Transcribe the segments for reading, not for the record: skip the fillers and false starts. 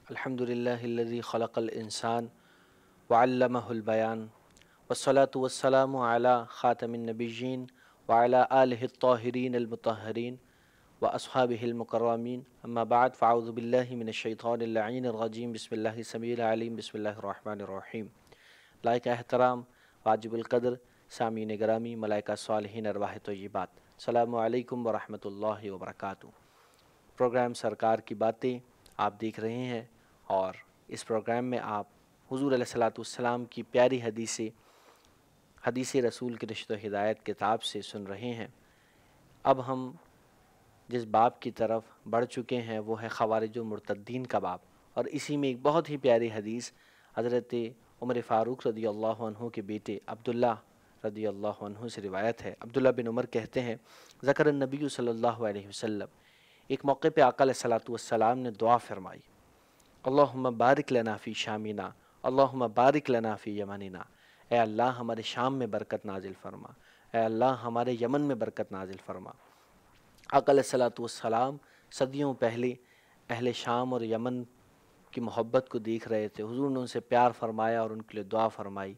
الحمدللہ الذی خلق الانسان وعلمہ البیان والصلاة والسلام علی خاتم النبیین وعلی آلہ الطاہرین المطہرین واصحابہ المکرمین اما بعد فاعوذ باللہ من الشیطان اللعین الرجیم بسم اللہ السمیع العلیم بسم اللہ الرحمن الرحیم۔ لائق احترام واجب القدر سامعین گرامی ملائکہ صالحین ارواح طیبات، السلام علیکم ورحمۃ اللہ وبرکاتہ۔ پروگرام سرکار کی باتیں آپ دیکھ رہے ہیں اور اس پروگرام میں آپ حضور علیہ الصلاۃ والسلام کی پیاری حدیث رسول کی رشد و ہدایت کتاب سے سن رہے ہیں۔ اب ہم جس باب کی طرف بڑھ چکے ہیں وہ ہے خوارج و مرتدین کا باب، اور اسی میں ایک بہت ہی پیاری حدیث حضرت عمر فاروق رضی اللہ عنہ کے بیٹے عبداللہ رضی اللہ عنہ سے روایت ہے۔ عبداللہ بن عمر کہتے ہیں ذکر النبی صلی اللہ علیہ وسلم، ایک موقع پہ آقا علیہ الصلاۃ والسلام نے دعا فرمائی، اللہم بارک لنا فی شامنا، اللہم بارک لنا فی یمننا، اے اللہ ہمارے شام میں برکت نازل فرما، اے اللہ ہمارے یمن میں برکت نازل فرما۔ آقا علیہ الصلاۃ والسلام صدیوں پہلے اہل شام اور یمن کی محبت کو دیکھ رہے تھے، حضور نے ان سے پیار فرمایا اور ان کے لیے دعا فرمائی،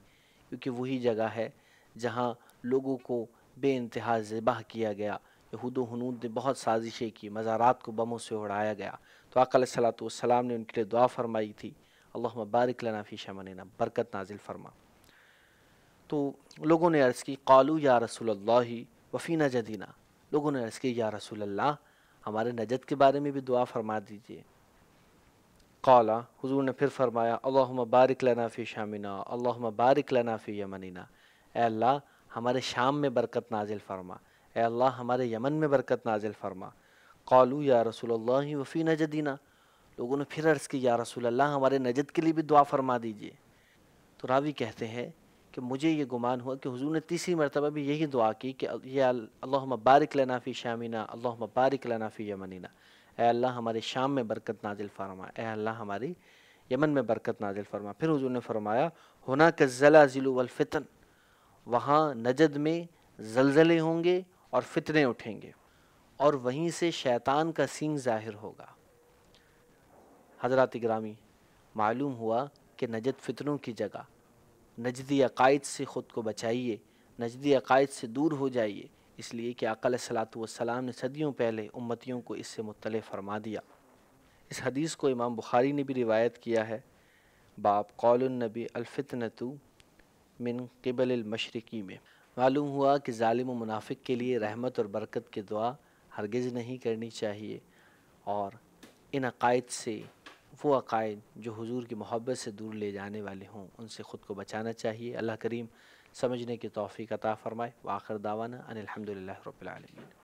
کیونکہ وہی جگہ ہے جہاں لوگوں کو بے انتہا ذبح کیا گیا، یہود و ہنود نے بہت سازشیں کی، مزارات کو بموں سے اڑایا گیا، تو آقا علیہ الصلاۃ والسلام نے ان کے لیے دعا فرمائی تھی، اللہم بارک لنا فی شمننا، برکت نازل فرما۔ تو لوگوں نے عرض کی قالو یا رسول اللہ وفی نجدنا، لوگوں نے عرض کی یا رسول اللہ ہمارے نجد کے بارے میں بھی دعا فرما دیجئے۔ قالا، حضور نے پھر فرمایا اللہم بارک لنا فی شامنا، اللہم بارک لنا فی یمننا، اے اللہ ہمارے شام میں برکت نازل فرما، اے اللہ ہمارے یمن میں برکت نازل فرما۔ قالو یا رسول اللہ وفی نجدنا، لوگوں نے پھر عرض کی یا رسول اللہ ہمارے نجد کے لیے بھی دعا فرما دیجئے۔ تو راوی کہتے ہیں کہ مجھے یہ گمان ہوا کہ حضور نے تیسری مرتبہ بھی یہی دعا کی کہ یا اللہم بارک لنا فی شامنا، اللہم بارک لنا فی یمننا، اے اللہ ہمارے شام میں برکت نازل فرما، اے اللہ ہماری یمن میں برکت نازل فرما۔ پھر حضور نے فرمایا ہناک الزلازل والفتن، وہاں نجد میں زلزلے ہوں گے اور فتنے اٹھیں گے، اور وہیں سے شیطان کا سینگ ظاہر ہوگا۔ حضرات گرامی، معلوم ہوا کہ نجد فتنوں کی جگہ، نجدی عقائد سے خود کو بچائیے، نجدی عقائد سے دور ہو جائیے، اس لیے کہ آقا علیہ الصلاۃ والسلام نے صدیوں پہلے امتیوں کو اس سے مطلع فرما دیا۔ اس حدیث کو امام بخاری نے بھی روایت کیا ہے، باب قول النبی الفتنۃ من قبل المشرقی میں۔ معلوم ہوا کہ ظالم و منافق کے لیے رحمت اور برکت کی دعا ہرگز نہیں کرنی چاہیے، اور ان عقائد سے، وہ عقائد جو حضور کی محبت سے دور لے جانے والے ہوں، ان سے خود کو بچانا چاہیے۔ اللہ کریم سمجھنے کی توفیق عطا فرمائے۔ وآخر دعوانا ان الحمدللہ رب العالمین۔